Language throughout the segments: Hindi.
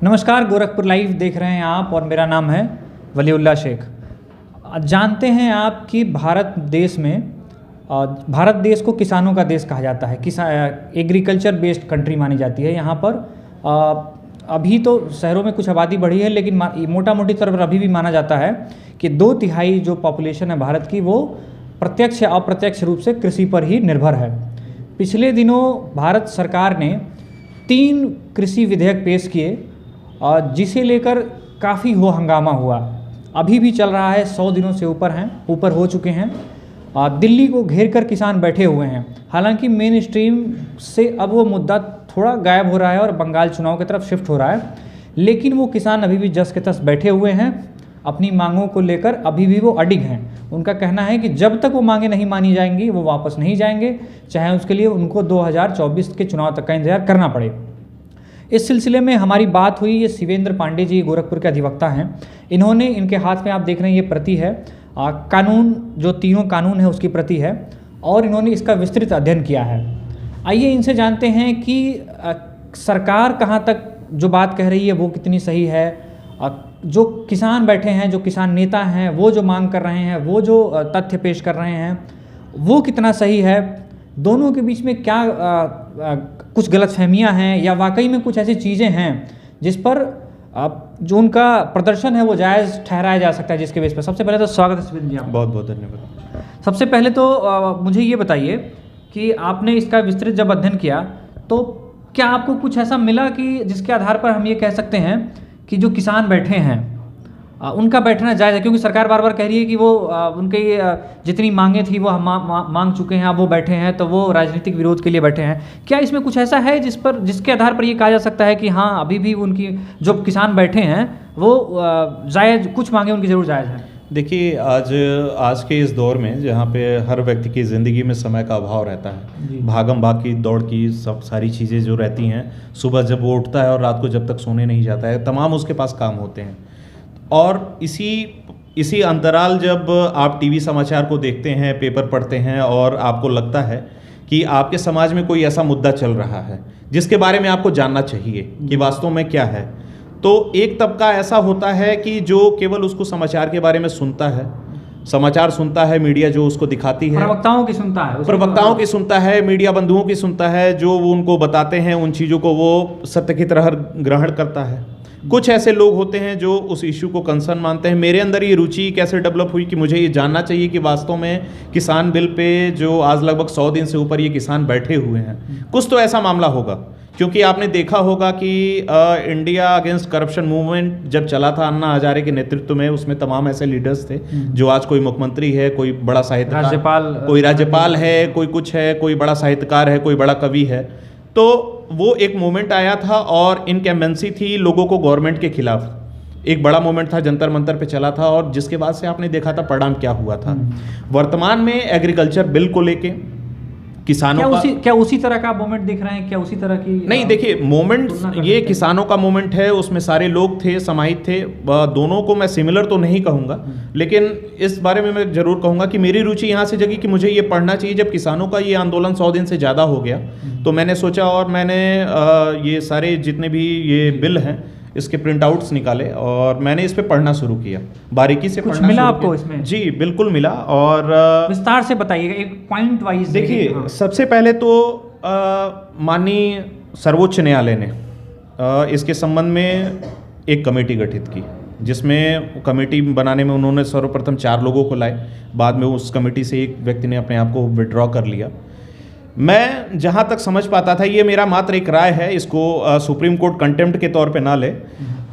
नमस्कार, गोरखपुर लाइव देख रहे हैं आप और मेरा नाम है वलीउल्लाह शेख। जानते हैं आप कि भारत देश को किसानों का देश कहा जाता है। एग्रीकल्चर बेस्ड कंट्री मानी जाती है। यहाँ पर अभी तो शहरों में कुछ आबादी बढ़ी है, लेकिन मोटा मोटी तौर पर अभी भी माना जाता है कि 2/3 जो पॉपुलेशन है भारत की वो प्रत्यक्ष या अप्रत्यक्ष रूप से कृषि पर ही निर्भर है। पिछले दिनों भारत सरकार ने 3 कृषि विधेयक पेश किए जिसे लेकर काफ़ी हंगामा हुआ। अभी भी चल रहा है, 100 दिनों से ऊपर हो चुके हैं। दिल्ली को घेर कर किसान बैठे हुए हैं। हालांकि मेन स्ट्रीम से अब वो मुद्दा थोड़ा गायब हो रहा है और बंगाल चुनाव की तरफ शिफ्ट हो रहा है, लेकिन वो किसान अभी भी जस के तस बैठे हुए हैं। अपनी मांगों को लेकर अभी भी वो अडिग हैं। उनका कहना है कि जब तक वो मांगें नहीं मानी जाएंगी वो वापस नहीं जाएंगे, चाहे उसके लिए उनको 2024 के चुनाव तक का इंतजार करना पड़े। इस सिलसिले में हमारी बात हुई। ये शिवेंद्र पांडे जी गोरखपुर के अधिवक्ता हैं। इनके हाथ में आप देख रहे हैं ये प्रति है, कानून जो तीनों कानून है उसकी प्रति है, और इन्होंने इसका विस्तृत अध्ययन किया है। आइए इनसे जानते हैं कि सरकार कहाँ तक जो बात कह रही है वो कितनी सही है, जो किसान बैठे हैं, जो किसान नेता हैं, वो जो मांग कर रहे हैं, वो जो तथ्य पेश कर रहे हैं वो कितना सही है, दोनों के बीच में क्या कुछ गलतफहमियां हैं या वाकई में कुछ ऐसी चीज़ें हैं जिस पर जो उनका प्रदर्शन है वो जायज़ ठहराया जा सकता है, जिसके बेस पर। सबसे पहले तो स्वागत है शिवेंद्र जी आपका। बहुत बहुत धन्यवाद। सबसे पहले तो मुझे ये बताइए कि आपने इसका विस्तृत जब अध्ययन किया तो क्या आपको कुछ ऐसा मिला कि जिसके आधार पर हम ये कह सकते हैं कि जो किसान बैठे हैं उनका बैठना जायज़ है? क्योंकि सरकार बार बार कह रही है कि वो उनके जितनी मांगें थी वो हम मांग चुके हैं, अब वो बैठे हैं तो वो राजनीतिक विरोध के लिए बैठे हैं। क्या इसमें कुछ ऐसा है जिसके आधार पर ये कहा जा सकता है कि हाँ अभी भी उनकी जो किसान बैठे हैं वो जायज़, कुछ मांगे उनकी ज़रूर जायज़ है? देखिए, आज के इस दौर में जहाँ पे हर व्यक्ति की ज़िंदगी में समय का अभाव रहता है, भागम भाग की दौड़ की सब सारी चीज़ें जो रहती हैं, सुबह जब वो उठता है और रात को जब तक सोने नहीं जाता है, तमाम उसके पास काम होते हैं। और इसी अंतराल जब आप टीवी समाचार को देखते हैं, पेपर पढ़ते हैं और आपको लगता है कि आपके समाज में कोई ऐसा मुद्दा चल रहा है जिसके बारे में आपको जानना चाहिए कि वास्तव में क्या है, तो एक तबका ऐसा होता है कि जो केवल उसको समाचार के बारे में सुनता है, समाचार सुनता है, मीडिया जो उसको दिखाती है, प्रवक्ताओं की सुनता है, मीडिया बंधुओं की सुनता है, जो वो उनको बताते हैं उन चीज़ों को वो सत्य की तरह ग्रहण करता है। कुछ ऐसे लोग होते हैं जो उस इशू को कंसर्न मानते हैं। मेरे अंदर ये रुचि कैसे डेवलप हुई कि मुझे ये जानना चाहिए कि वास्तव में किसान बिल पे जो आज लगभग 100 दिन से ऊपर ये किसान बैठे हुए हैं, कुछ तो ऐसा मामला होगा। क्योंकि आपने देखा होगा कि इंडिया अगेंस्ट करप्शन मूवमेंट जब चला था अन्ना हजारे के नेतृत्व में, उसमें तमाम ऐसे लीडर्स थे जो आज कोई मुख्यमंत्री है, कोई बड़ा साहित्यकार, कोई राज्यपाल है, कोई कुछ है, कोई बड़ा साहित्यकार है, कोई बड़ा कवि है। तो वो एक मोमेंट आया था और इनकम्बेंसी थी लोगों को गवर्नमेंट के खिलाफ। एक बड़ा मोमेंट था, जंतर मंतर पे चला था, और जिसके बाद से आपने देखा था परिणाम क्या हुआ था। वर्तमान में एग्रीकल्चर बिल को लेके किसानों क्या उसी तरह का मोमेंट दिख रहे हैं? क्या उसी तरह की नहीं, देखिए मोमेंट ये किसानों का मोमेंट है, उसमें सारे लोग थे, समाहित थे। दोनों को मैं सिमिलर तो नहीं कहूँगा, लेकिन इस बारे में मैं जरूर कहूँगा कि मेरी रुचि यहाँ से जगी कि मुझे ये पढ़ना चाहिए। जब किसानों का ये आंदोलन 100 दिन से ज़्यादा हो गया तो मैंने सोचा और मैंने ये सारे जितने भी ये बिल हैं इसके प्रिंट आउट्स निकाले और मैंने इस पे पढ़ना शुरू किया, बारीकी से कुछ मिला आपको इसमें? जी बिल्कुल मिला, और विस्तार से बताइएगा एक पॉइंट वाइज। देखिए, सबसे पहले तो माननीय सर्वोच्च न्यायालय ने इसके संबंध में एक कमेटी गठित की, जिसमें कमेटी बनाने में उन्होंने सर्वप्रथम 4 लोगों को लाए। बाद में उस कमेटी से एक व्यक्ति ने अपने आप को विड्रॉ कर लिया। मैं जहाँ तक समझ पाता था, ये मेरा मात्र एक राय है, इसको सुप्रीम कोर्ट कंटेम्प्ट के तौर पे ना ले,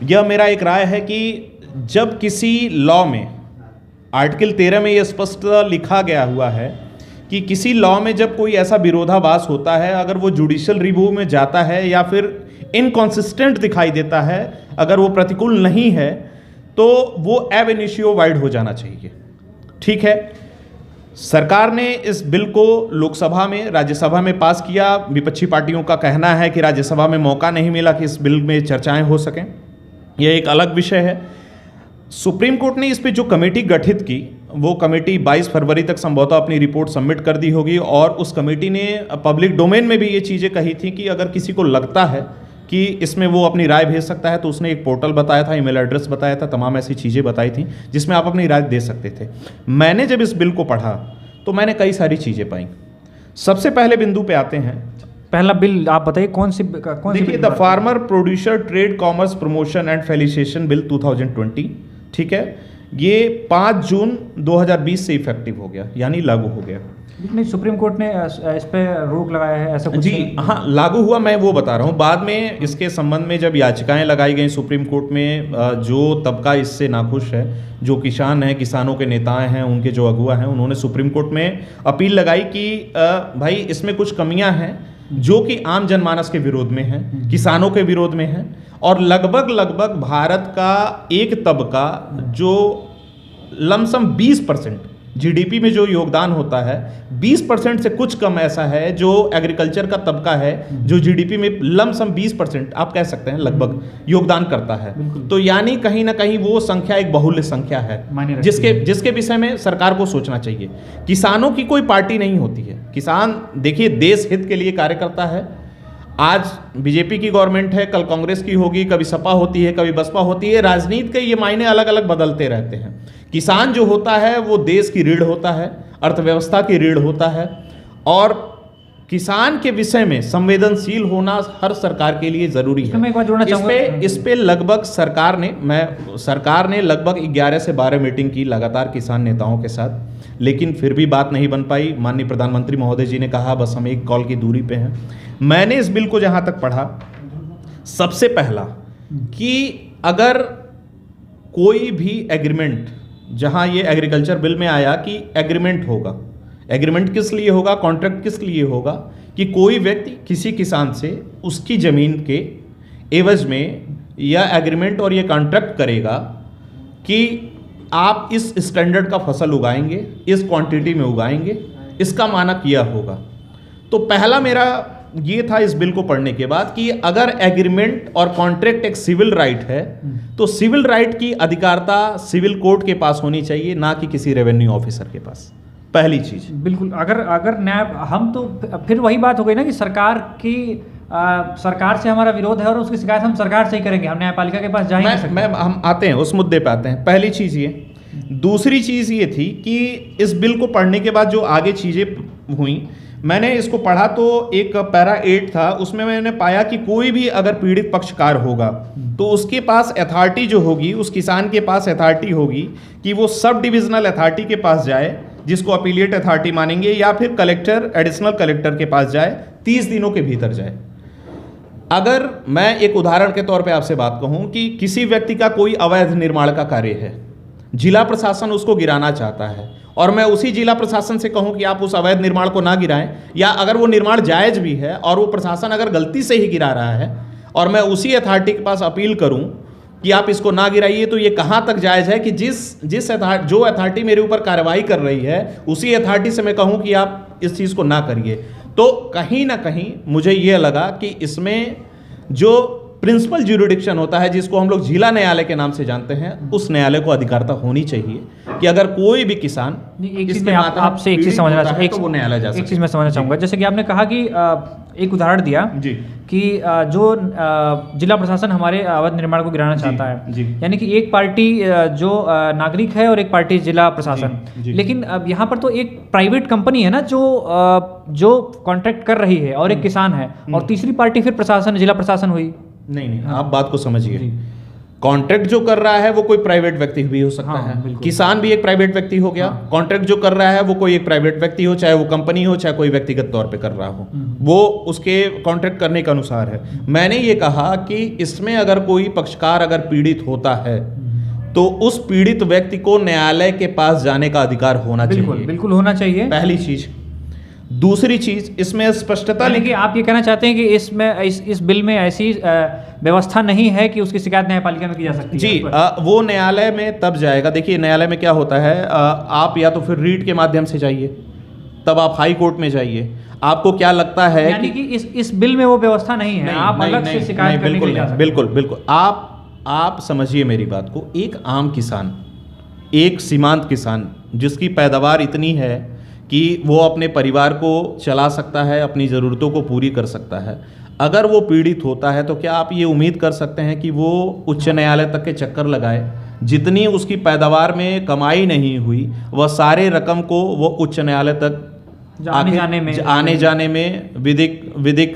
यह मेरा एक राय है कि जब किसी लॉ में आर्टिकल 13 में ये स्पष्ट लिखा गया हुआ है कि किसी लॉ में जब कोई ऐसा विरोधाभास होता है, अगर वो जुडिशियल रिव्यू में जाता है या फिर इनकॉन्सिस्टेंट दिखाई देता है, अगर वो प्रतिकूल नहीं है, तो वो एब इनिशियो वाइड हो जाना चाहिए। ठीक है, सरकार ने इस बिल को लोकसभा में, राज्यसभा में पास किया। विपक्षी पार्टियों का कहना है कि राज्यसभा में मौका नहीं मिला कि इस बिल में चर्चाएं हो सकें, यह एक अलग विषय है। सुप्रीम कोर्ट ने इस पे जो कमेटी गठित की, वो कमेटी 22 फरवरी तक संभवतः अपनी रिपोर्ट सबमिट कर दी होगी, और उस कमेटी ने पब्लिक डोमेन में भी ये चीज़ें कही थी कि अगर किसी को लगता है कि इसमें वो अपनी राय भेज सकता है, तो उसने एक पोर्टल बताया था, ईमेल एड्रेस बताया था, तमाम ऐसी चीज़ें बताई थी जिसमें आप अपनी राय दे सकते थे। मैंने जब इस बिल को पढ़ा तो मैंने कई सारी चीज़ें पाई। सबसे पहले बिंदु पे आते हैं, पहला बिल आप बताइए कौन सी देखिए, the farmer producer trade commerce promotion and felicitation bill 2020, ठीक है, ये 5 जून 2020 से इफेक्टिव हो गया, यानी लागू हो गया। नहीं, सुप्रीम कोर्ट ने इस पे रोक लगाया है, ऐसा कुछ? जी हाँ, लागू हुआ, मैं वो बता रहा हूँ। बाद में इसके संबंध में जब याचिकाएं लगाई गई सुप्रीम कोर्ट में, जो तबका इससे नाखुश है, जो किसान हैं, किसानों के नेताएं हैं, उनके जो अगुआ हैं, उन्होंने सुप्रीम कोर्ट में अपील लगाई कि भाई इसमें कुछ कमियां हैं जो कि आम जनमानस के विरोध में हैं, किसानों के विरोध में हैं, और लगभग भारत का एक तबका जो लमसम 20% जीडीपी में जो योगदान होता है, 20% से कुछ कम ऐसा है जो एग्रीकल्चर का तबका है, जो जीडीपी में लमसम 20%, आप कह सकते हैं लगभग, योगदान करता है। तो यानी कहीं ना कहीं वो संख्या एक बहुल्य संख्या है, जिसके विषय में सरकार को सोचना चाहिए। किसानों की कोई पार्टी नहीं होती है, किसान देखिए देश हित के लिए कार्य करता है। आज बीजेपी की गवर्नमेंट है, कल कांग्रेस की होगी, कभी सपा होती है, कभी बसपा होती है। राजनीति के ये मायने अलग अलग बदलते रहते हैं। किसान जो होता है वो देश की रीढ़ होता है, अर्थव्यवस्था की रीढ़ होता है, और किसान के विषय में संवेदनशील होना हर सरकार के लिए जरूरी है। मैं एक बात जोड़ना चाहूंगा, इस पे लगभग सरकार ने लगभग 11 से 12 मीटिंग की लगातार किसान नेताओं के साथ, लेकिन फिर भी बात नहीं बन पाई। माननीय प्रधानमंत्री महोदय जी ने कहा बस हम एक कॉल की दूरी पे हैं। मैंने इस बिल को जहां तक पढ़ा, सबसे पहला कि अगर कोई भी एग्रीमेंट, जहां ये एग्रीकल्चर बिल में आया कि एग्रीमेंट होगा, एग्रीमेंट किस लिए होगा, कॉन्ट्रैक्ट किस लिए होगा, कि कोई व्यक्ति किसी किसान से उसकी ज़मीन के एवज में या एग्रीमेंट और ये कॉन्ट्रैक्ट करेगा कि आप इस स्टैंडर्ड का फसल उगाएंगे, इस क्वांटिटी में उगाएंगे, इसका मानक यह होगा। तो पहला मेरा ये था इस बिल को पढ़ने के बाद कि अगर एग्रीमेंट और कॉन्ट्रैक्ट एक सिविल राइट है, तो सिविल राइट की अधिकारता सिविल कोर्ट के पास होनी चाहिए, ना कि किसी रेवेन्यू ऑफिसर के पास। पहली चीज, बिल्कुल। अगर न्याय, हम तो फिर वही बात हो गई ना कि सरकार से हमारा विरोध है और उसकी शिकायत हम सरकार से ही करेंगे, हम न्यायपालिका के पास जा ही नहीं सकते। हम आते हैं उस मुद्दे पे आते हैं। पहली चीज ये, दूसरी चीज ये थी कि इस बिल को पढ़ने के बाद जो आगे चीजें हुई, मैंने इसको पढ़ा तो एक पैरा 8 था, उसमें मैंने पाया कि कोई भी अगर पीड़ित पक्षकार होगा तो उसके पास अथॉरिटी जो होगी, उस किसान के पास अथॉरिटी होगी कि वो सब डिविजनल अथॉरिटी के पास जाए, जिसको अपीलिएट अथॉरिटी मानेंगे, या फिर कलेक्टर, एडिशनल कलेक्टर के पास जाए, 30 दिनों के भीतर जाए। अगर मैं एक उदाहरण के तौर पे आपसे बात कहूं कि किसी व्यक्ति का कोई अवैध निर्माण का कार्य है, जिला प्रशासन उसको गिराना चाहता है, और मैं उसी जिला प्रशासन से कहूं कि आप उस अवैध निर्माण को ना गिराएं, या अगर वो निर्माण जायज भी है और वो प्रशासन अगर गलती से ही गिरा रहा है और मैं उसी अथॉरिटी के पास अपील करूं कि आप इसको ना गिराइए, तो ये कहां तक जायज है कि जो अथॉरिटी मेरे ऊपर कार्रवाई कर रही है उसी अथॉरिटी से मैं कहूं कि आप इस चीज़ को ना करिए। तो कहीं ना कहीं मुझे ये लगा कि इसमें जो प्रिंसिपल ज्यूरिडिक्शन होता है, जिसको हम लोग जिला न्यायालय के नाम से जानते हैं, उस न्यायालय को अधिकारता होनी चाहिए कि अगर कोई भी किसान आपसे एक चीज समझना चाहूँगा, तो वो न्यायालय जा सकता है। एक चीज मैं समझना चाहूँगा, जैसे कि आपने कहा कि एक उदाहरण दिया जी कि जो जिला प्रशासन हमारे अवैध निर्माण को गिराना चाहता है, यानी कि एक पार्टी जो नागरिक है और एक पार्टी जिला प्रशासन। लेकिन अब यहाँ पर तो एक प्राइवेट कंपनी है ना जो कॉन्ट्रैक्ट कर रही है, और एक किसान है, और तीसरी पार्टी फिर प्रशासन, जिला प्रशासन हुई। नहीं, आप बात को समझिए। कॉन्ट्रैक्ट जो कर रहा है वो कोई प्राइवेट व्यक्ति भी हो सकता है, किसान भी एक प्राइवेट व्यक्ति हो गया। कॉन्ट्रैक्ट जो कर रहा है वो कोई एक प्राइवेट व्यक्ति हो, चाहे वो कंपनी हो, चाहे कोई व्यक्तिगत तौर पे कर रहा हो, वो उसके कॉन्ट्रैक्ट करने के अनुसार है। मैंने ये कहा कि इसमें अगर कोई पक्षकार अगर पीड़ित होता है तो उस पीड़ित व्यक्ति को न्यायालय के पास जाने का अधिकार होना चाहिए, बिल्कुल होना चाहिए, पहली चीज। दूसरी चीज, इसमें स्पष्टता, लेकिन आप ये कहना चाहते हैं कि इसमें इस बिल में ऐसी व्यवस्था नहीं है कि उसकी शिकायत न्यायपालिका में की जा सकती है? जी, वो न्यायालय में तब जाएगा। देखिए न्यायालय में क्या होता है, आप या तो फिर रीट के माध्यम से जाइए, तब आप हाई कोर्ट में जाइए। आपको क्या लगता है, यानी कि इस बिल में वो व्यवस्था नहीं है, आप अलग से शिकायत करने के लिए जा सकते हैं। बिल्कुल। आप समझिए मेरी बात को। एक आम किसान, एक सीमांत किसान जिसकी पैदावार इतनी है कि वो अपने परिवार को चला सकता है, अपनी ज़रूरतों को पूरी कर सकता है, अगर वो पीड़ित होता है तो क्या आप ये उम्मीद कर सकते हैं कि वो उच्च न्यायालय तक के चक्कर लगाए? जितनी उसकी पैदावार में कमाई नहीं हुई वह सारे रकम को वो उच्च न्यायालय तक आने जाने में विधिक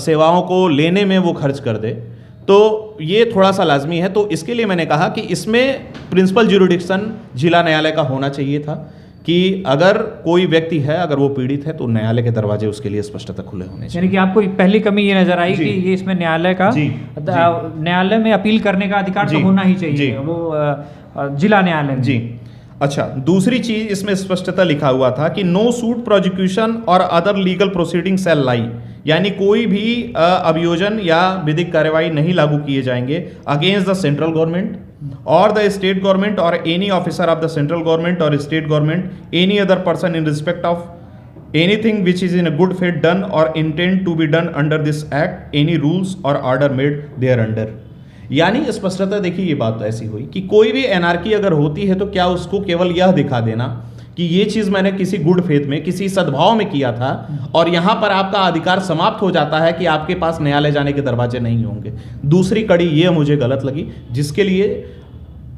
सेवाओं को लेने में वो खर्च कर दे, तो ये थोड़ा सा लाजमी है। तो इसके लिए मैंने कहा कि इसमें प्रिंसिपल ज्यूरिडिक्शन जिला न्यायालय का होना चाहिए था कि अगर कोई व्यक्ति है, अगर वो पीड़ित है, तो न्यायालय के दरवाजे उसके लिए स्पष्टतः खुले होने चाहिए। यानी कि आपको पहली कमी ये नजर आई कि ये इसमें न्यायालय का न्यायालय में अपील करने का अधिकार तो होना ही चाहिए, वो जिला न्यायालय में। जी अच्छा, दूसरी चीज इसमें स्पष्टता लिखा हुआ था कि नो सूट प्रोसिक्यूशन और अदर लीगल प्रोसीडिंग शैल लाई, यानी कोई भी अभियोजन या विधिक कार्यवाही नहीं लागू किए जाएंगे against the central government or the state government or any officer of the central government or state government, any other person in respect of anything which is in a good faith done or intend to be done under this act, any rules or order made thereunder। यानी स्पष्टता देखिए, ये बात ऐसी हुई कि कोई भी एनआरकी अगर होती है तो क्या उसको केवल यह दिखा देना कि ये चीज़ मैंने किसी गुड फेथ में, किसी सद्भाव में किया था और यहाँ पर आपका अधिकार समाप्त हो जाता है कि आपके पास न्यायालय जाने के दरवाजे नहीं होंगे। दूसरी कड़ी ये मुझे गलत लगी, जिसके लिए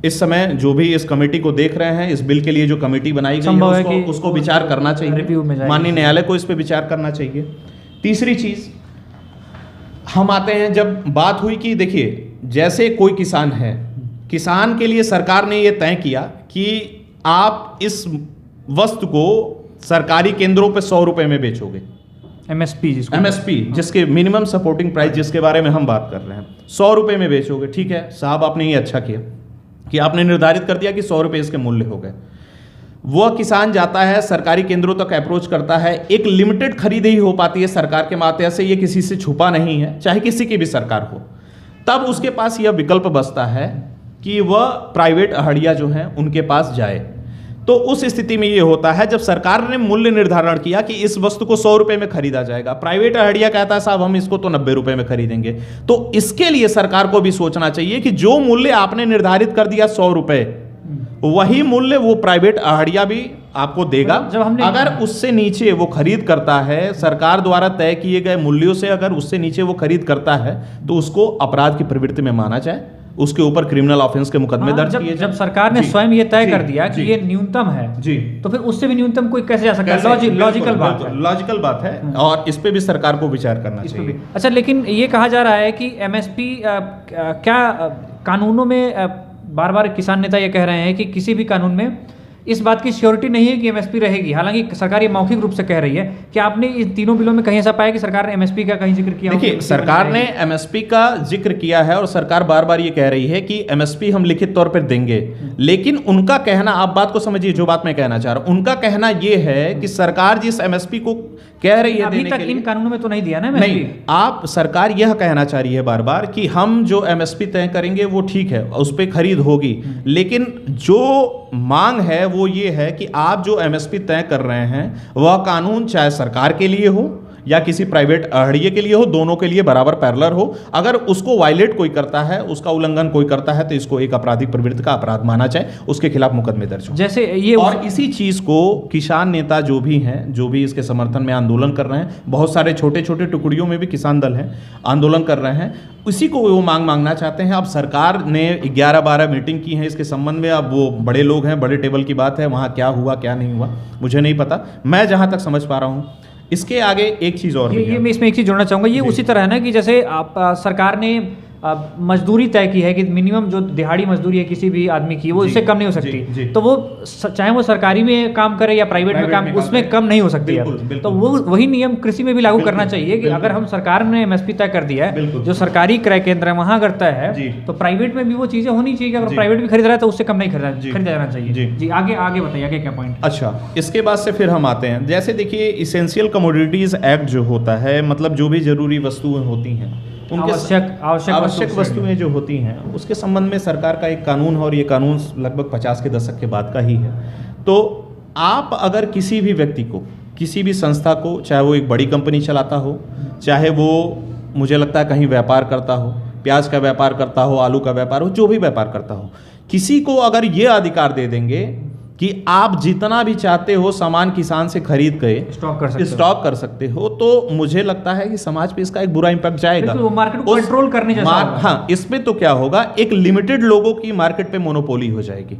इस समय जो भी इस कमेटी को देख रहे हैं, इस बिल के लिए जो कमेटी बनाई गई है उसको विचार करना चाहिए, माननीय न्यायालय को इस पर विचार करना चाहिए। तीसरी चीज़ हम आते हैं, जब बात हुई कि देखिए जैसे कोई किसान है, किसान के लिए सरकार ने ये तय किया कि आप इस वस्तु को सरकारी केंद्रों पे 100 रुपए में बेचोगे, एमएसपी जिसके मिनिमम सपोर्टिंग प्राइस जिसके बारे में हम बात कर रहे हैं, 100 रुपए में बेचोगे। ठीक है साहब, आपने ये अच्छा किया कि आपने निर्धारित कर दिया कि 100 रुपए इसके मूल्य हो गए। वह किसान जाता है सरकारी केंद्रों तक अप्रोच करता है, एक लिमिटेड खरीद ही हो पाती है सरकार के माध्यम से, ये किसी से छुपा नहीं है, चाहे किसी की भी सरकार हो। तब उसके पास यह विकल्प बचता है कि वह प्राइवेट अहड़िया जो हैं उनके पास जाए। तो उस स्थिति में यह होता है, जब सरकार ने मूल्य निर्धारण किया कि इस वस्तु को 100 रुपए में खरीदा जाएगा, प्राइवेट अहड़िया कहता है साहब हम इसको तो 90 रुपए में खरीदेंगे, तो इसके लिए सरकार को भी सोचना चाहिए कि जो मूल्य आपने निर्धारित कर दिया 100 रुपए, वही मूल्य वो प्राइवेट अहड़िया भी आपको देगा। अगर उससे नीचे वो खरीद करता है, सरकार द्वारा तय किए गए मूल्यों से अगर उससे नीचे वो खरीद करता है, तो उसको अपराध की प्रवृत्ति में माना जाए, उसके ऊपर क्रिमिनल ऑफेंस के मुकदमे दर्ज किए। जब सरकार ने स्वयं ये तय कर दिया कि ये न्यूनतम है जी, तो फिर उससे भी न्यूनतम कोई कैसे जा सकता है? लॉजिकल बात है और इस पे भी सरकार को विचार करना चाहिए। अच्छा, लेकिन ये कहा जा रहा है कि एमएसपी क्या कानूनों में, बार बार किसान नेता ये कह रहे हैं कि किसी भी कानून में इस बात की श्योरिटी नहीं है कि एमएसपी रहेगी, हालांकि सरकार ये मौखिक रूप से कह रही है। क्या आपने इन तीनों बिलों में कहीं ऐसा पाया कि सरकार ने एमएसपी का कहीं जिक्र किया? देखिए, सरकार ने एमएसपी का जिक्र किया है और सरकार बार बार ये कह रही है कि एमएसपी हम लिखित तौर पर देंगे, लेकिन उनका कहना, आप बात को समझिए जो बात मैं कहना चाह रहा हूं, उनका कहना यह है कि सरकार जिस एमएसपी को कह रही है अभी तक इन कानूनों में तो नहीं दिया ना। नहीं, आप सरकार यह कहना चाह रही है बार बार कि हम जो एमएसपी तय करेंगे वो ठीक है, उस पर खरीद होगी, लेकिन जो मांग है वो ये है कि आप जो एमएसपी तय कर रहे हैं वह कानून चाहे सरकार के लिए हो या किसी प्राइवेट अहड़िये के लिए हो, दोनों के लिए बराबर पैरेलल हो। अगर उसको वायलेट कोई करता है, उसका उल्लंघन कोई करता है, तो इसको एक आपराधिक प्रवृत्ति का अपराध माना जाए, उसके खिलाफ मुकदमे दर्ज हो। जैसे ये और इसी चीज को किसान नेता जो भी हैं, जो भी इसके समर्थन में आंदोलन कर रहे हैं, बहुत सारे छोटे छोटे टुकड़ियों में भी किसान दल हैं, आंदोलन कर रहे हैं, उसी को वो मांगना चाहते हैं। अब सरकार ने 11-12 मीटिंग की है इसके संबंध में, अब वो बड़े लोग हैं, बड़े टेबल की बात है, वहाँ क्या हुआ क्या नहीं हुआ मुझे नहीं पता, मैं जहाँ तक समझ पा रहा हूँ। इसके आगे एक चीज़ और ये मैं इसमें एक चीज़ जोड़ना चाहूँगा, ये उसी तरह है ना कि जैसे आप सरकार ने मजदूरी तय की है कि मिनिमम जो दिहाड़ी मजदूरी है किसी भी आदमी की, वो इससे कम नहीं हो सकती, तो वो चाहे वो सरकारी में काम करे या प्राइवेट में काम, उसमें कम नहीं हो सकती है। तो वो वही नियम कृषि में भी लागू करना चाहिए कि अगर हम सरकार ने एमएसपी तय कर दिया है, जो सरकारी क्रय केंद्र है वहाँ अगर तय है, तो प्राइवेट में भी वो चीज़ें होनी चाहिए कि अगर प्राइवेट भी खरीद रहा है तो उससे कम नहीं खरीदा जाना चाहिए। जी, आगे बताइए, आगे क्या पॉइंट? अच्छा, इसके बाद से फिर हम आते हैं, जैसे देखिए इसेंशियल कमोडिटीज एक्ट जो होता है, मतलब जो भी जरूरी वस्तुएं होती हैं, उनके आवश्यक वस्तुएं जो होती हैं, उसके संबंध में सरकार का एक कानून है और ये कानून लगभग 50 के दशक के बाद का ही है। तो आप अगर किसी भी व्यक्ति को, किसी भी संस्था को, चाहे वो एक बड़ी कंपनी चलाता हो, चाहे वो मुझे लगता है कहीं व्यापार करता हो, प्याज का व्यापार करता हो, आलू का व्यापार हो, जो भी व्यापार करता हो, किसी को अगर ये अधिकार दे देंगे कि आप जितना भी चाहते हो सामान किसान से खरीद के स्टॉक कर सकते हो, तो मुझे लगता है कि समाज पे इसका एक बुरा इंपैक्ट जाएगा। वो मार्केट को कंट्रोल करने जैसा होगा। हाँ, इसमें तो क्या होगा, एक लिमिटेड लोगों की मार्केट पे मोनोपोली हो जाएगी,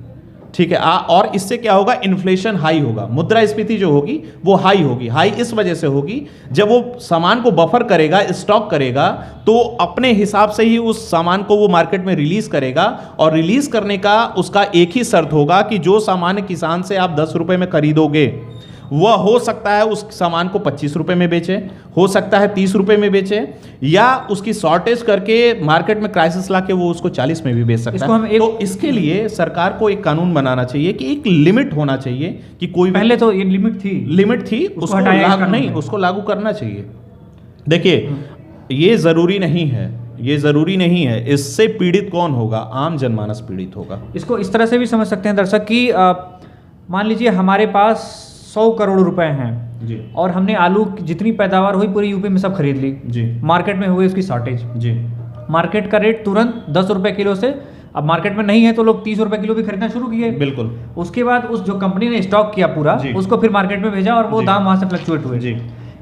ठीक है। और इससे क्या होगा, इन्फ्लेशन हाई होगा, मुद्रास्फीति जो होगी वो हाई होगी। हाई इस वजह से होगी, जब वो सामान को बफर करेगा, स्टॉक करेगा, तो अपने हिसाब से ही उस सामान को वो मार्केट में रिलीज करेगा। और रिलीज करने का उसका एक ही शर्त होगा कि जो सामान किसान से आप 10 रुपए में खरीदोगे, वह हो सकता है उस सामान को 25 रुपए में बेचे, हो सकता है 30 रुपए में बेचे, या उसकी शॉर्टेज करके मार्केट में क्राइसिस लाके वो उसको 40 में भी बेच सकता है। तो इसके लिए सरकार को एक कानून बनाना चाहिए कि एक लिमिट होना चाहिए कि कोई, पहले तो ये लिमिट थी उसको लागू करना चाहिए। देखिए, ये जरूरी नहीं है, इससे पीड़ित कौन होगा, आम जनमानस पीड़ित होगा। इसको इस तरह से भी समझ सकते हैं दर्शक कि मान लीजिए हमारे पास 100 करोड़ रुपए हैं जी, और हमने आलू की जितनी पैदावार हुई पूरी यूपी में सब खरीद ली जी, मार्केट में हुई उसकी शॉर्टेज जी, मार्केट का रेट तुरंत 10 रुपए किलो से, अब मार्केट में नहीं है तो लोग 30 रुपए किलो भी खरीदना शुरू किए। बिल्कुल। उसके बाद उस जो कंपनी ने स्टॉक किया पूरा, उसको फिर मार्केट में भेजा और वो दाम वहां से फ्लक्चुएट हुए जी।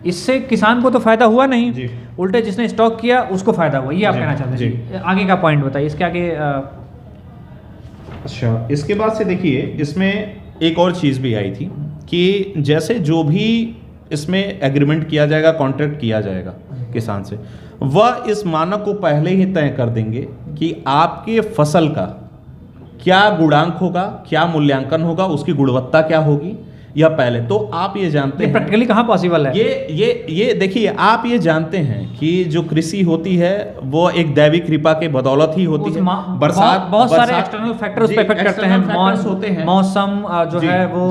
इससे किसान को तो फायदा हुआ नहीं जी, उल्टे जिसने स्टॉक किया उसको फायदा हुआ। ये आप कहना चाहते हैं? आगे का पॉइंट बताइए इसके आगे। अच्छा, इसके बाद से देखिए, इसमें एक और चीज़ भी आई थी कि जैसे जो भी इसमें एग्रीमेंट किया जाएगा, कॉन्ट्रैक्ट किया जाएगा किसान से, वह इस मानक को पहले ही तय कर देंगे कि आपके फसल का क्या गुणांक होगा, क्या मूल्यांकन होगा, उसकी गुणवत्ता क्या होगी, यह पहले तो आप ये जानते हैं। प्रैक्टिकली कहाँ पॉसिबल है? ये देखिए, आप ये जानते हैं कि जो कृषि होती है वो एक दैविक कृपा के बदौलत ही होती है। बरसात, बहुत सारे एक्सटर्नल फैक्टर्स पे इफेक्ट करते हैं, मौसम जो है वो।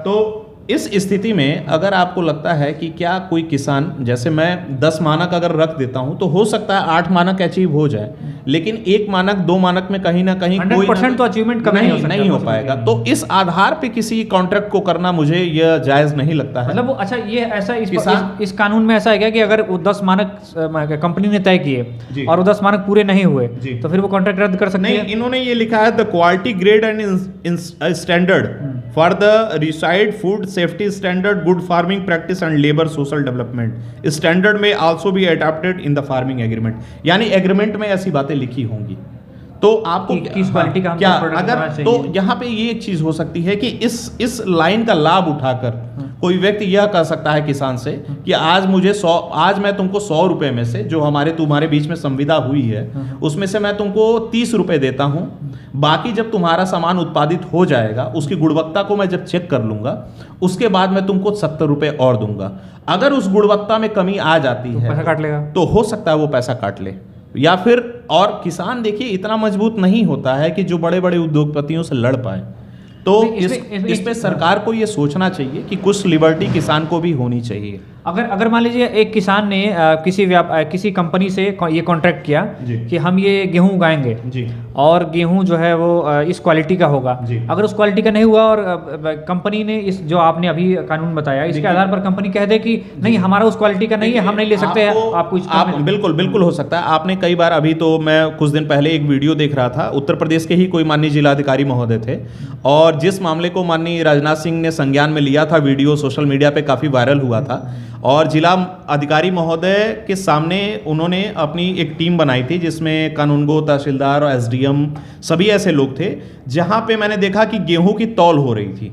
तो इस स्थिति में अगर आपको लगता है कि क्या कोई किसान, जैसे मैं 10 मानक अगर रख देता हूं तो हो सकता है 8 मानक अचीव हो जाए, लेकिन 1 मानक 2 मानक में कहीं ना कहीं 100% तो अचीवमेंट कभी नहीं हो पाएगा। तो इस आधार पे किसी कॉन्ट्रैक्ट को करना मुझे यह जायज नहीं लगता है। मतलब अच्छा, ये ऐसा इस कानून में ऐसा है क्या कि अगर वो 10 मानक कंपनी ने तय किए और वो 10 मानक पूरे नहीं हुए तो फिर वो कॉन्ट्रैक्ट रद्द कर सकते हैं? इन्होंने ये लिखा है, the quality grade and standard for the residue food safety standard, good farming practice and labour social development standard may also be adopted in the farming agreement. यानी एग्रीमेंट में ऐसी बातें लिखी होंगी। तो आपको किस क्वालिटी का क्या अगर, तो यहाँ पे ये एक चीज हो सकती है कि इस लाइन का लाभ उठाकर कोई व्यक्ति यह कह सकता है किसान से कि आज मैं तुमको 100 रुपए में से, जो तुम्हारे बीच में संविदा हुई है, उसमें से मैं तुमको 30 रुपए देता हूं, बाकी जब तुम्हारा सामान उत्पादित हो जाएगा, उसकी गुणवत्ता को मैं जब चेक कर लूंगा, उसके बाद मैं तुमको 70 रुपए और दूंगा। अगर उस गुणवत्ता में कमी आ जाती है पैसा काट लेगा, तो हो सकता है वो पैसा काट ले। या फिर, और किसान देखिए इतना मजबूत नहीं होता है कि जो बड़े बड़े उद्योगपतियों से लड़ पाए। तो इस पे सरकार को ये सोचना चाहिए कि कुछ लिबर्टी किसान को भी होनी चाहिए। अगर मान लीजिए एक किसान ने किसी कंपनी से ये कॉन्ट्रैक्ट किया कि हम ये गेहूं उगाएंगे जी, और गेहूं जो है वो इस क्वालिटी का होगा, अगर उस क्वालिटी का नहीं हुआ और कंपनी ने इस जो आपने अभी कानून बताया इसके आधार पर कंपनी कह दे कि नहीं हमारा उस क्वालिटी का नहीं है, हम नहीं ले सकते, आपको बिल्कुल हो सकता है। आपने कई बार, अभी तो मैं कुछ दिन पहले एक वीडियो देख रहा था, उत्तर प्रदेश के ही कोई माननीय जिलाधिकारी महोदय थे, और जिस मामले को माननीय राजनाथ सिंह ने संज्ञान में लिया था, वीडियो सोशल मीडिया पे काफी वायरल हुआ था, और जिला अधिकारी महोदय के सामने उन्होंने अपनी एक टीम बनाई थी जिसमें कानूनगो, तहसीलदार और एसडीएम सभी ऐसे लोग थे, जहां पे मैंने देखा कि गेहूं की तौल हो रही थी।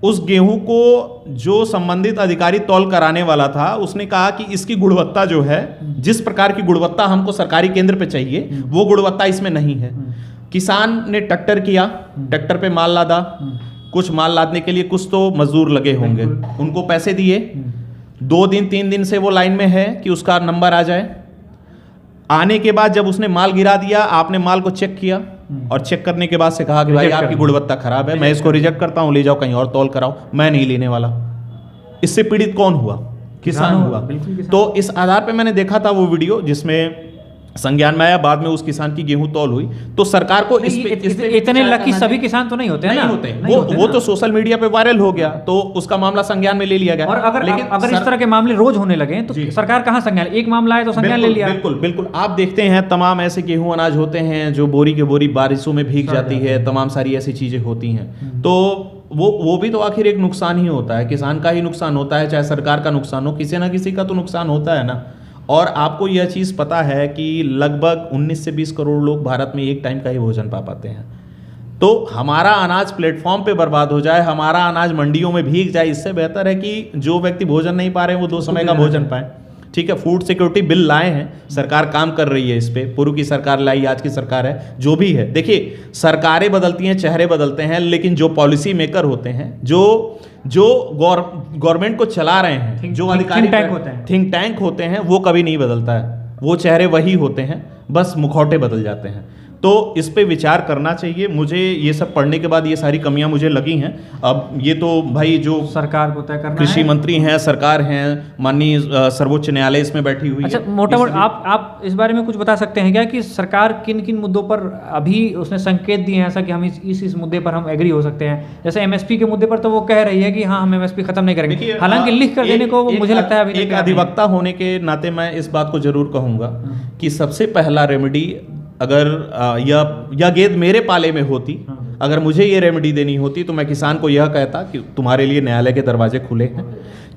उस गेहूं को जो संबंधित अधिकारी तौल कराने वाला था, उसने कहा कि इसकी गुणवत्ता जो है, जिस प्रकार की गुणवत्ता हमको सरकारी केंद्र पे चाहिए, वो गुणवत्ता इसमें नहीं है। किसान ने ट्रैक्टर किया, ट्रैक्टर पे माल लादा, कुछ माल लादने के लिए कुछ तो मजदूर लगे होंगे, उनको पैसे दिए, 2 दिन 3 दिन से वो लाइन में है कि उसका नंबर आ जाए। आने के बाद जब उसने माल गिरा दिया, आपने माल को चेक किया, और चेक करने के बाद से कहा कि भाई आपकी गुणवत्ता खराब है, मैं इसको रिजेक्ट करता हूं, ले जाओ कहीं और तौल कराओ, मैं नहीं लेने वाला। इससे पीड़ित कौन हुआ? किसान हुआ। तो इस आधार पे मैंने देखा था वो वीडियो जिसमें संज्ञान में आया, बाद में उस किसान की गेहूं तौल हुई। तो सरकार को इतने लकी सभी किसान तो नहीं होते हैं ना, वो तो सोशल मीडिया पे वायरल हो गया, तो उसका मामला संज्ञान में ले लिया गया। और अगर इस तरह के मामले रोज होने लगे तो सरकार कहां संज्ञान, एक मामला है तो संज्ञान ले लिया। बिल्कुल आप देखते हैं तमाम ऐसे गेहूं अनाज होते हैं जो बोरी के बोरी बारिशों में भीग जाती है, तमाम सारी ऐसी चीजें होती हैं। तो वो भी तो आखिर एक नुकसान ही होता है, किसान का ही नुकसान होता है, चाहे सरकार का नुकसान हो, किसी ना किसी का तो नुकसान होता है ना। और आपको यह चीज़ पता है कि लगभग 19 से 20 करोड़ लोग भारत में एक टाइम का ही भोजन पा पाते हैं। तो हमारा अनाज प्लेटफॉर्म पे बर्बाद हो जाए, हमारा अनाज मंडियों में भीग जाए, इससे बेहतर है कि जो व्यक्ति भोजन नहीं पा रहे हैं वो 2 समय का भोजन पाए। ठीक है, फूड सिक्योरिटी बिल लाए हैं, सरकार काम कर रही है इस पे, पूर्व की सरकार लाई, आज की सरकार है, जो भी है। देखिए, सरकारें बदलती हैं, चेहरे बदलते हैं, लेकिन जो पॉलिसी मेकर होते हैं, जो गवर्नमेंट को चला रहे हैं, जो अधिकारी थिंक टैंक होते हैं, वो कभी नहीं बदलता है, वो चेहरे वही होते हैं, बस मुखौटे बदल जाते हैं। तो इस पे विचार करना चाहिए। मुझे ये सब पढ़ने के बाद ये सारी कमियां मुझे लगी हैं। अब ये तो भाई जो सरकार को तय करना है, कृषि मंत्री हैं, सरकार हैं, माननीय सर्वोच्च न्यायालय इसमें बैठी हुई है। अच्छा, मोटा आप इस बारे में कुछ बता सकते हैं क्या कि सरकार किन किन मुद्दों पर अभी उसने संकेत दिए हैं ऐसा कि हम इस मुद्दे पर हम एग्री हो सकते हैं? जैसे एमएसपी के मुद्दे पर तो वो कह रही है कि हाँ, हम एमएसपी खत्म नहीं करेंगे, हालांकि लिख कर देने को मुझे लगता है अभी एक अधिवक्ता होने के नाते मैं इस बात को जरूर कहूँगा कि सबसे पहला रेमेडी, अगर यह गेंद मेरे पाले में होती, अगर मुझे ये रेमेडी देनी होती, तो मैं किसान को यह कहता कि तुम्हारे लिए न्यायालय के दरवाजे खुले हैं।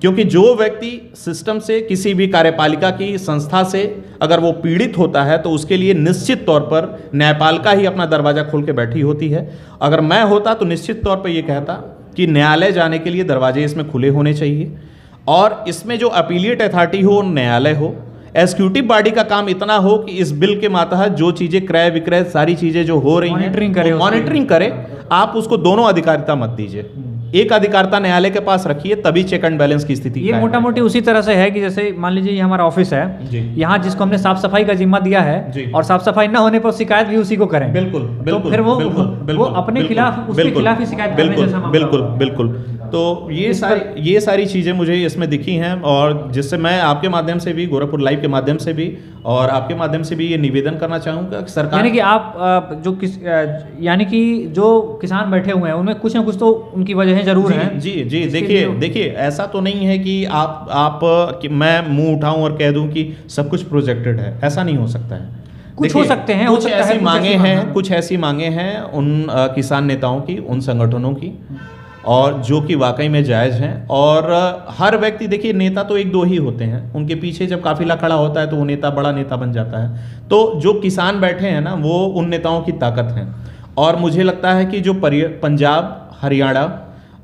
क्योंकि जो व्यक्ति सिस्टम से, किसी भी कार्यपालिका की संस्था से अगर वो पीड़ित होता है, तो उसके लिए निश्चित तौर पर न्यायपालिका ही अपना दरवाजा खोल के बैठी होती है। अगर मैं होता तो निश्चित तौर पर यह कहता कि न्यायालय जाने के लिए दरवाजे इसमें खुले होने चाहिए, और इसमें जो अपीलिएट अथॉरिटी हो, न्यायालय हो, एग्जीक्यूटिव बॉडी का काम इतना हो कि इस बिल के मातहत जो चीजें क्रय विक्रय सारी चीजें जो हो रही हैं, मॉनिटरिंग करे। आप उसको दोनों अधिकारिता मत दीजिए, एक अधिकारिता न्यायालय के पास रखिए, तभी चेक एंड बैलेंस की स्थिति। ये मोटा मोटी उसी तरह से है कि जैसे मान लीजिए ये हमारा ऑफिस है, यहाँ जिसको हमने साफ सफाई का जिम्मा दिया है, और साफ सफाई ना होने पर शिकायत भी उसी को करें। बिल्कुल, तो फिर वो अपने खिलाफ, उसके खिलाफ ही शिकायत करने जैसा मामला। बिल्कुल। तो ये सारी चीज़ें मुझे इसमें दिखी हैं, और जिससे मैं आपके माध्यम से भी, गोरखपुर लाइव के माध्यम से भी और आपके माध्यम से भी ये निवेदन करना चाहूँगा कि सरकार, यानी कि आप यानी कि जो किसान बैठे हुए हैं उनमें कुछ ना कुछ तो उनकी वजहें जरूर हैं। जी, देखिए ऐसा तो नहीं है कि कि मैं मुंह उठाऊं और कह दूं कि सब कुछ प्रोजेक्टेड है, ऐसा नहीं हो सकता है। कुछ हो सकते हैं, कुछ ऐसी मांगे हैं उन किसान नेताओं की, उन संगठनों की, और जो कि वाकई में जायज़ हैं। और हर व्यक्ति, देखिए नेता तो 1-2 ही होते हैं, उनके पीछे जब काफिला खड़ा होता है तो वो नेता बड़ा नेता बन जाता है। तो जो किसान बैठे हैं ना, वो उन नेताओं की ताकत हैं। और मुझे लगता है कि जो पंजाब, हरियाणा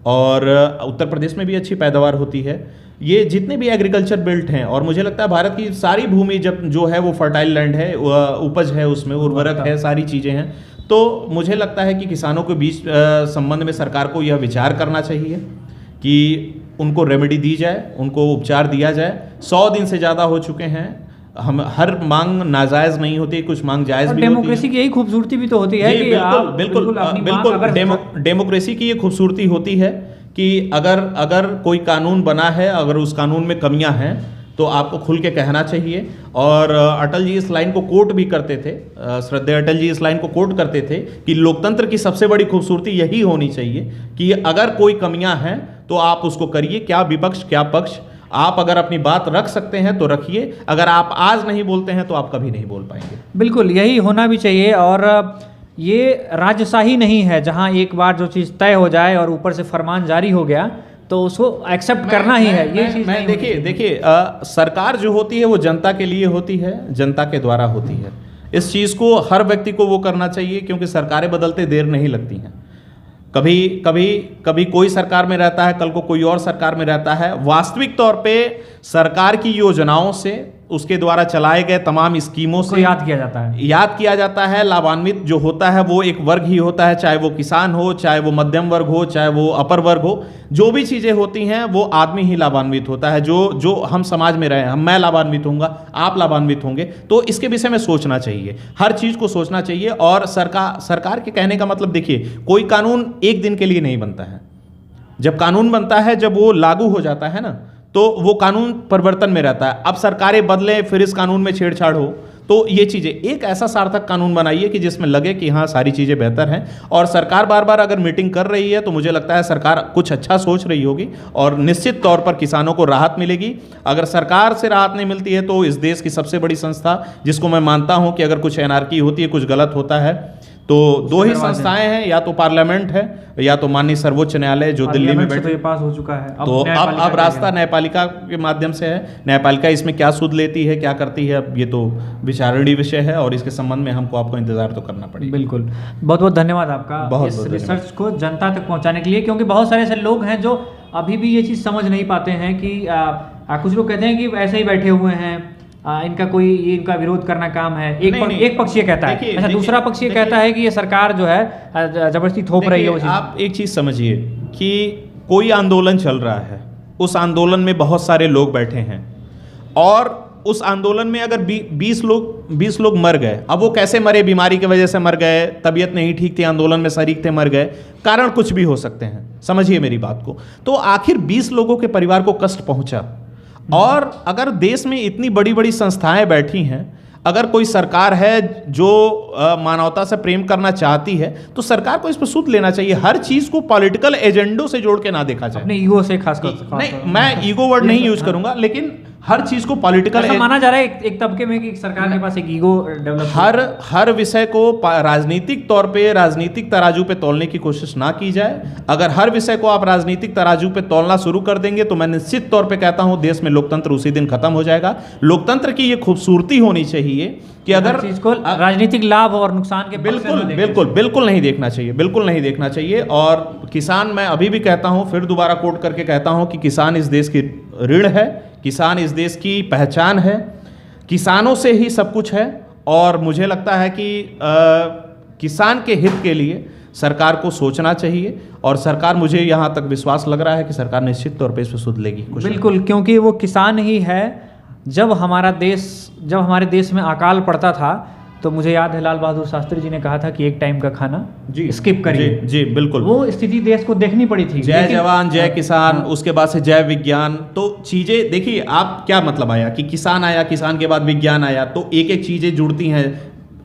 और उत्तर प्रदेश में भी अच्छी पैदावार होती है, ये जितने भी एग्रीकल्चर बेल्ट हैं, और मुझे लगता है भारत की सारी भूमि जो है वो फर्टाइल लैंड है, उपज है, उसमें उर्वरक है, सारी चीज़ें हैं। तो मुझे लगता है कि किसानों के बीच संबंध में सरकार को यह विचार करना चाहिए कि उनको रेमेडी दी जाए, उनको उपचार दिया जाए। 100 दिन से ज़्यादा हो चुके हैं, हम हर मांग नाजायज़ नहीं होती, कुछ मांग जायज़ भी होती है। डेमोक्रेसी की यही खूबसूरती भी तो होती है कि बिल्कुल डेमोक्रेसी की ये खूबसूरती होती है कि अगर कोई कानून बना है, अगर उस कानून में कमियां हैं, तो आपको खुल के कहना चाहिए। और अटल जी इस लाइन को कोट भी करते थे, श्रद्धेय अटल जी इस लाइन को कोट करते थे कि लोकतंत्र की सबसे बड़ी खूबसूरती यही होनी चाहिए कि अगर कोई कमियां हैं तो आप उसको करिए, क्या विपक्ष क्या पक्ष, आप अगर अपनी बात रख सकते हैं तो रखिए, अगर आप आज नहीं बोलते हैं तो आप कभी नहीं बोल पाएंगे। बिल्कुल, यही होना भी चाहिए। और ये राजशाही नहीं है जहां एक बार जो चीज़ तय हो जाए और ऊपर से फरमान जारी हो गया तो उसको एक्सेप्ट करना ही है। ये चीज़ देखिए सरकार जो होती है वो जनता के लिए होती है, जनता के द्वारा होती है। इस चीज़ को हर व्यक्ति को वो करना चाहिए, क्योंकि सरकारें बदलते देर नहीं लगती हैं। कभी कोई सरकार में रहता है, कल को कोई और सरकार में रहता है। वास्तविक तौर पे सरकार की योजनाओं से, उसके द्वारा चलाए गए तमाम स्कीमों से याद किया जाता है। लाभान्वित जो होता है वो एक वर्ग ही होता है, चाहे वो किसान हो, चाहे वो मध्यम वर्ग हो, चाहे वो अपर वर्ग हो। जो भी चीज़ें होती हैं वो आदमी ही लाभान्वित होता है। जो हम समाज में रहे, मैं लाभान्वित होऊंगा, आप लाभान्वित होंगे। तो इसके विषय में सोचना चाहिए, हर चीज़ को सोचना चाहिए। और सरकार के कहने का मतलब, देखिए कोई कानून एक दिन के लिए नहीं बनता है। जब कानून बनता है, जब वो लागू हो जाता है ना, तो वो कानून परिवर्तन में रहता है। अब सरकारें बदलें, फिर इस कानून में छेड़छाड़ हो, तो ये चीज़ें, एक ऐसा सार्थक कानून बनाइए कि जिसमें लगे कि हाँ सारी चीज़ें बेहतर हैं। और सरकार बार बार अगर मीटिंग कर रही है तो मुझे लगता है सरकार कुछ अच्छा सोच रही होगी, और निश्चित तौर पर किसानों को राहत मिलेगी। अगर सरकार से राहत नहीं मिलती है तो इस देश की सबसे बड़ी संस्था, जिसको मैं मानता हूँ कि अगर कुछ एनार्की होती है, कुछ गलत होता है, तो दो ही संस्थाएं हैं, या तो पार्लियामेंट है या तो माननीय सर्वोच्च न्यायालय जो दिल्ली में बैठे। तो ये पास हो चुका है, तो अब रास्ता न्यायपालिका के माध्यम से है। न्यायपालिका इसमें क्या सुध लेती है, क्या करती है, अब ये तो विचारणीय विषय है और इसके संबंध में हमको आपको इंतजार तो करना पड़ेगा। बिल्कुल, बहुत बहुत धन्यवाद आपका इस रिसर्च को जनता तक पहुंचाने के लिए, क्योंकि बहुत सारे ऐसे लोग हैं जो अभी भी ये चीज़ समझ नहीं पाते हैं कि कुछ लोग कहते हैं कि ऐसे ही बैठे हुए हैं, इनका कोई ये इनका विरोध करना काम है। एक पक्ष ये कहता है, अच्छा दूसरा पक्ष ये कहता है कि ये सरकार जो है जबरदस्ती थोप रही है। आप एक चीज़ समझिए कि कोई आंदोलन चल रहा है, उस आंदोलन में बहुत सारे लोग बैठे हैं और उस आंदोलन में अगर 20 लोग मर गए, अब वो कैसे मरे, बीमारी की वजह से मर गए, तबीयत नहीं ठीक थी, आंदोलन में शरीक थे, मर गए, कारण कुछ भी हो सकते हैं, समझिए मेरी बात को। तो आखिर 20 लोगों के परिवार को कष्ट पहुंचा, और अगर देश में इतनी बड़ी बड़ी संस्थाएं बैठी हैं, अगर कोई सरकार है जो मानवता से प्रेम करना चाहती है, तो सरकार को इस पर सूद लेना चाहिए। हर चीज को पॉलिटिकल एजेंडों से जोड़ के ना देखा जाए। अपने ईगो से खासकर नहीं, मैं ईगो वर्ड नहीं यूज करूंगा, लेकिन हर चीज को पॉलिटिकल माना जा रहा है एक तबके में कि सरकार के पास एक ईगो डेवलप, हर विषय को राजनीतिक तौर पे, राजनीतिक तराजू पे तोलने की कोशिश ना की जाए। अगर हर विषय को आप राजनीतिक तराजू पे तोलना शुरू कर देंगे तो मैं निश्चित तौर पे कहता हूं देश में लोकतंत्र उसी दिन खत्म हो जाएगा। लोकतंत्र की ये खूबसूरती होनी चाहिए कि अगर चीज को राजनीतिक लाभ और नुकसान के बिल्कुल नहीं देखना चाहिए, बिल्कुल नहीं देखना चाहिए। और किसान, मैं अभी भी कहता हूं, फिर दोबारा कोट करके कहता हूं कि किसान इस देश की ऋण है, किसान इस देश की पहचान है, किसानों से ही सब कुछ है। और मुझे लगता है कि किसान के हित के लिए सरकार को सोचना चाहिए, और सरकार, मुझे यहाँ तक विश्वास लग रहा है कि सरकार निश्चित तौर पे इस पर सुध लेगी। बिल्कुल, क्योंकि वो किसान ही है। जब हमारे देश में अकाल पड़ता था तो मुझे याद है लाल बहादुर शास्त्री जी ने कहा था कि एक टाइम का खाना स्किप करिए। जी बिल्कुल, वो स्थिति देश को देखनी पड़ी थी। जय जवान जय किसान, उसके बाद से जय विज्ञान। तो चीजें देखिए, आप क्या मतलब आया कि किसान आया, किसान के बाद विज्ञान आया, तो एक एक चीजें जुड़ती हैं,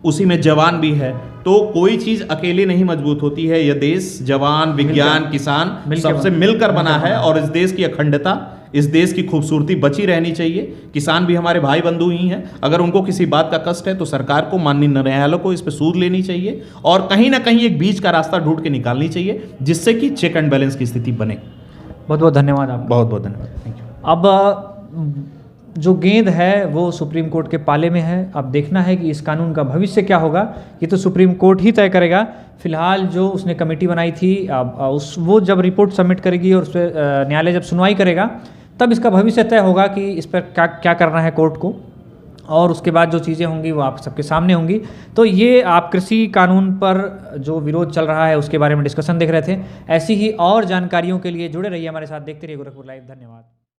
उसी में जवान भी है। तो कोई चीज अकेले नहीं मजबूत होती है। यह देश जवान, विज्ञान, किसान सबसे मिलकर बना है, और इस देश की अखंडता, इस देश की खूबसूरती बची रहनी चाहिए। किसान भी हमारे भाई बंधु ही हैं। अगर उनको किसी बात का कष्ट है तो सरकार को, माननीय न्यायालय को इस पर सूद लेनी चाहिए, और कहीं ना कहीं एक बीच का रास्ता ढूंढ के निकालनी चाहिए, जिससे कि चेक एंड बैलेंस की स्थिति बने। बहुत बहुत धन्यवाद आपका। बहुत बहुत धन्यवाद, थैंक यू। अब जो गेंद है वो सुप्रीम कोर्ट के पाले में है। अब देखना है कि इस कानून का भविष्य क्या होगा, ये तो सुप्रीम कोर्ट ही तय करेगा। फिलहाल जो उसने कमेटी बनाई थी, वो जब रिपोर्ट सबमिट करेगी और उस पर न्यायालय जब सुनवाई करेगा, तब इसका भविष्य तय होगा कि इस पर क्या करना है कोर्ट को, और उसके बाद जो चीज़ें होंगी वो आप सबके सामने होंगी। तो ये आप कृषि कानून पर जो विरोध चल रहा है उसके बारे में डिस्कशन देख रहे थे। ऐसी ही और जानकारियों के लिए जुड़े रहिए हमारे साथ, देखते रहिए गोरखपुर लाइव। धन्यवाद।